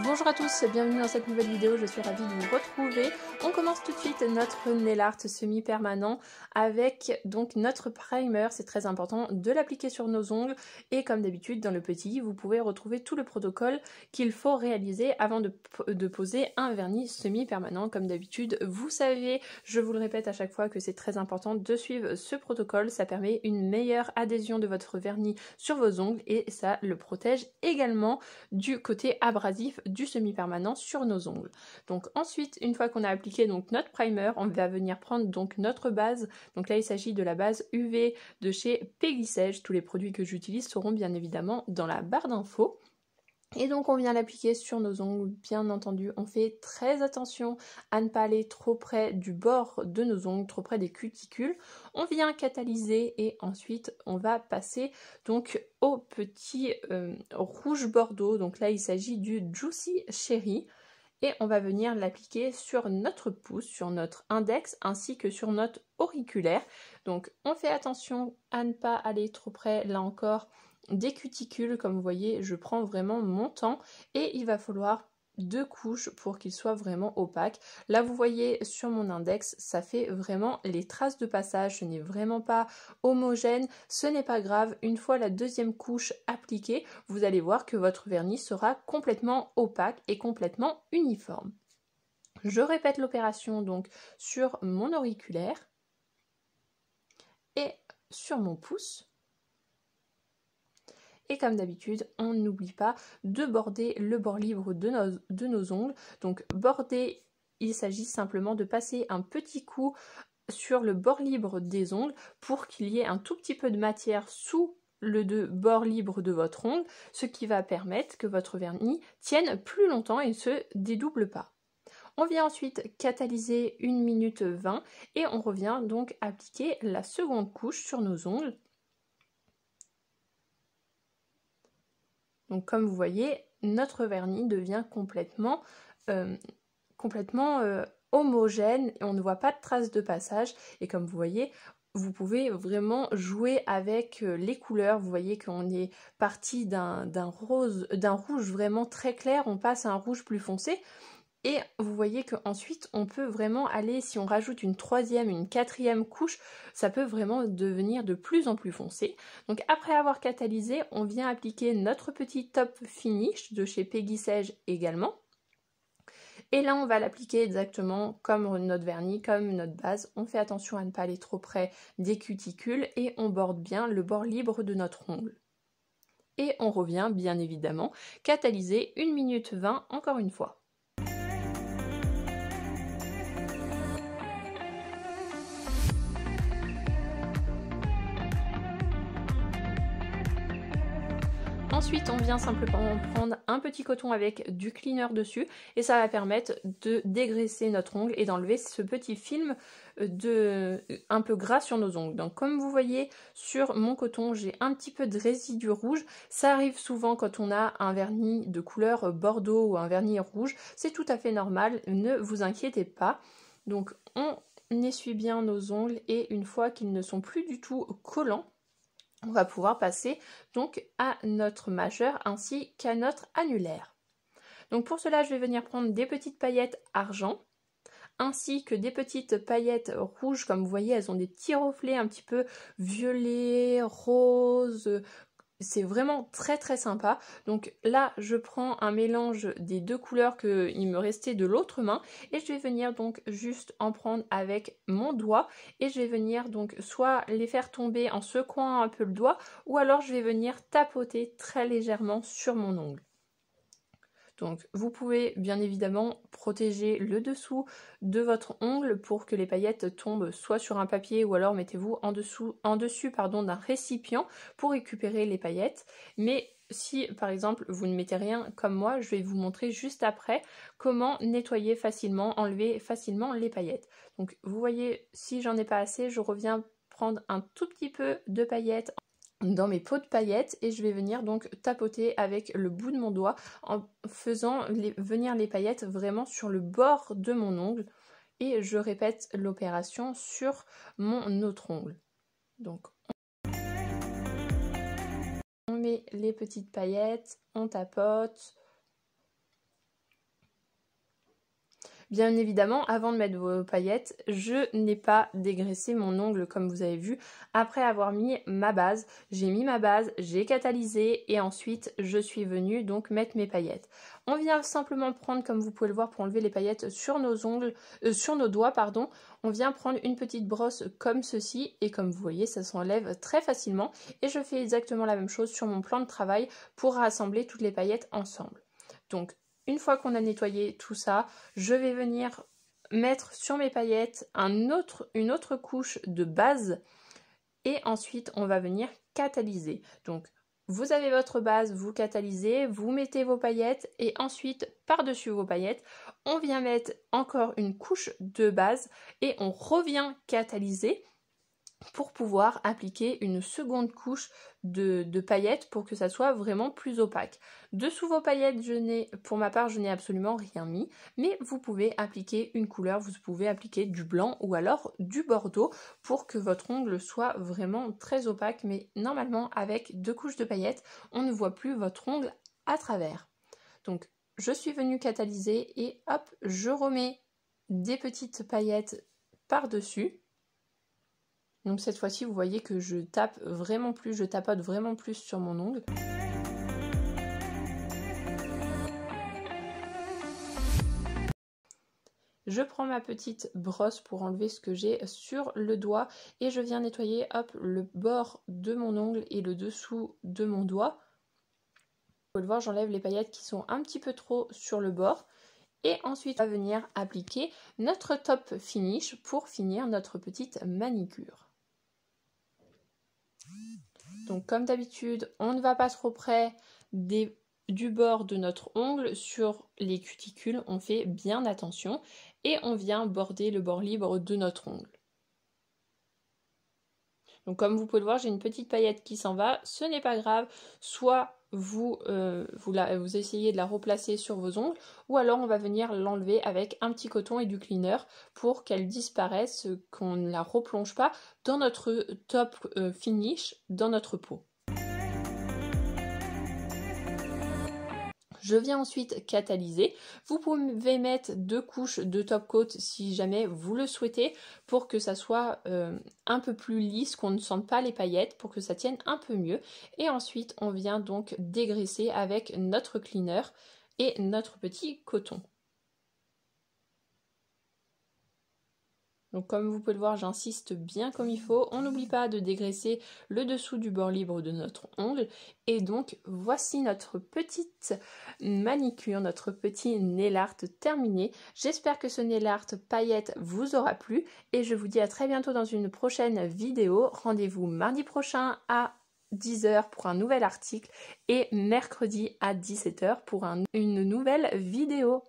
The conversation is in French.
Bonjour à tous, bienvenue dans cette nouvelle vidéo, je suis ravie de vous retrouver. On commence tout de suite notre nail art semi-permanent avec donc notre primer. C'est très important de l'appliquer sur nos ongles et comme d'habitude dans le petit, vous pouvez retrouver tout le protocole qu'il faut réaliser avant de poser un vernis semi-permanent. Comme d'habitude, vous savez, je vous le répète à chaque fois que c'est très important de suivre ce protocole. Ça permet une meilleure adhésion de votre vernis sur vos ongles et ça le protège également du côté abrasif du semi-permanent sur nos ongles. Donc ensuite, une fois qu'on a appliqué donc notre primer, on va venir prendre donc notre base. Donc là, il s'agit de la base UV de chez Peggy Sage. Tous les produits que j'utilise seront bien évidemment dans la barre d'infos. Et donc on vient l'appliquer sur nos ongles, bien entendu, on fait très attention à ne pas aller trop près du bord de nos ongles, trop près des cuticules. On vient catalyser et ensuite on va passer donc au petit rouge bordeaux. Donc là il s'agit du Juicy Cherry. Et on va venir l'appliquer sur notre pouce, sur notre index ainsi que sur notre auriculaire. Donc on fait attention à ne pas aller trop près, là encore, des cuticules. Comme vous voyez, je prends vraiment mon temps et il va falloir 2 couches pour qu'il soit vraiment opaque. Là vous voyez sur mon index, ça fait vraiment les traces de passage, ce n'est vraiment pas homogène, ce n'est pas grave. Une fois la deuxième couche appliquée, vous allez voir que votre vernis sera complètement opaque et complètement uniforme. Je répète l'opération donc sur mon auriculaire et sur mon pouce. Et comme d'habitude, on n'oublie pas de border le bord libre de nos ongles. Donc border, il s'agit simplement de passer un petit coup sur le bord libre des ongles pour qu'il y ait un tout petit peu de matière sous le bord libre de votre ongle, ce qui va permettre que votre vernis tienne plus longtemps et ne se dédouble pas. On vient ensuite catalyser 1 minute 20 et on revient donc appliquer la seconde couche sur nos ongles. Donc comme vous voyez, notre vernis devient complètement homogène et on ne voit pas de traces de passage. Et comme vous voyez, vous pouvez vraiment jouer avec les couleurs. Vous voyez qu'on est parti d'un rouge vraiment très clair, on passe à un rouge plus foncé. Et vous voyez qu'ensuite, on peut vraiment aller, si on rajoute une troisième, une quatrième couche, ça peut vraiment devenir de plus en plus foncé. Donc après avoir catalysé, on vient appliquer notre petit top finish de chez Peggy Sage également. Et là, on va l'appliquer exactement comme notre vernis, comme notre base. On fait attention à ne pas aller trop près des cuticules et on borde bien le bord libre de notre ongle. Et on revient, bien évidemment, catalyser 1 minute 20 encore une fois. Ensuite, on vient simplement prendre un petit coton avec du cleaner dessus et ça va permettre de dégraisser notre ongle et d'enlever ce petit film un peu gras sur nos ongles. Donc comme vous voyez sur mon coton, j'ai un petit peu de résidu rouge. Ça arrive souvent quand on a un vernis de couleur bordeaux ou un vernis rouge. C'est tout à fait normal, ne vous inquiétez pas. Donc on essuie bien nos ongles et une fois qu'ils ne sont plus du tout collants, on va pouvoir passer donc à notre majeur ainsi qu'à notre annulaire. Donc pour cela, je vais venir prendre des petites paillettes argent ainsi que des petites paillettes rouges. Comme vous voyez, elles ont des petits reflets un petit peu violet, rose. C'est vraiment très très sympa. Donc là, je prends un mélange des deux couleurs qu'il me restait de l'autre main et je vais venir donc juste en prendre avec mon doigt et je vais venir donc soit les faire tomber en secouant un peu le doigt ou alors je vais venir tapoter très légèrement sur mon ongle. Donc vous pouvez bien évidemment protéger le dessous de votre ongle pour que les paillettes tombent soit sur un papier ou alors mettez-vous en dessus d'un récipient pour récupérer les paillettes. Mais si par exemple vous ne mettez rien comme moi, je vais vous montrer juste après comment nettoyer facilement, enlever facilement les paillettes. Donc vous voyez, si j'en ai pas assez, je reviens prendre un tout petit peu de paillettes dans mes pots de paillettes et je vais venir donc tapoter avec le bout de mon doigt en faisant venir les paillettes vraiment sur le bord de mon ongle et je répète l'opération sur mon autre ongle. Donc on met les petites paillettes, on tapote Bien évidemment, avant de mettre vos paillettes, je n'ai pas dégraissé mon ongle comme vous avez vu. Après avoir mis ma base, j'ai catalysé et ensuite je suis venue donc mettre mes paillettes. On vient simplement prendre, comme vous pouvez le voir, pour enlever les paillettes sur nos ongles, sur nos doigts, pardon. On vient prendre une petite brosse comme ceci et comme vous voyez, ça s'enlève très facilement. Et je fais exactement la même chose sur mon plan de travail pour rassembler toutes les paillettes ensemble. Donc, une fois qu'on a nettoyé tout ça, je vais venir mettre sur mes paillettes une autre couche de base et ensuite on va venir catalyser. Donc vous avez votre base, vous catalysez, vous mettez vos paillettes et ensuite par-dessus vos paillettes, on vient mettre encore une couche de base et on revient catalyser pour pouvoir appliquer une seconde couche de paillettes pour que ça soit vraiment plus opaque. Dessous vos paillettes, pour ma part, je n'ai absolument rien mis, mais vous pouvez appliquer une couleur, vous pouvez appliquer du blanc ou alors du bordeaux pour que votre ongle soit vraiment très opaque, mais normalement avec 2 couches de paillettes, on ne voit plus votre ongle à travers. Donc je suis venue catalyser et hop, je remets des petites paillettes par-dessus. Donc cette fois-ci, vous voyez que je tapote vraiment plus sur mon ongle. Je prends ma petite brosse pour enlever ce que j'ai sur le doigt et je viens nettoyer le bord de mon ongle et le dessous de mon doigt. Vous pouvez le voir, j'enlève les paillettes qui sont un petit peu trop sur le bord. Et ensuite, on va venir appliquer notre top finish pour finir notre petite manicure. Donc comme d'habitude, on ne va pas trop près du bord de notre ongle sur les cuticules, on fait bien attention et on vient border le bord libre de notre ongle. Donc comme vous pouvez le voir, j'ai une petite paillette qui s'en va, ce n'est pas grave, soit vous essayez de la replacer sur vos ongles, ou alors on va venir l'enlever avec un petit coton et du cleaner pour qu'elle disparaisse, qu'on ne la replonge pas dans notre top finish, dans notre peau. Je viens ensuite catalyser. Vous pouvez mettre 2 couches de top coat si jamais vous le souhaitez pour que ça soit un peu plus lisse, qu'on ne sente pas les paillettes, pour que ça tienne un peu mieux. Et ensuite, on vient donc dégraisser avec notre cleaner et notre petit coton. Donc comme vous pouvez le voir, j'insiste bien comme il faut. On n'oublie pas de dégraisser le dessous du bord libre de notre ongle. Et donc voici notre petite manicure, notre petit nail art terminé. J'espère que ce nail art paillettes vous aura plu. Et je vous dis à très bientôt dans une prochaine vidéo. Rendez-vous mardi prochain à 10 h pour un nouvel article et mercredi à 17 h pour une nouvelle vidéo.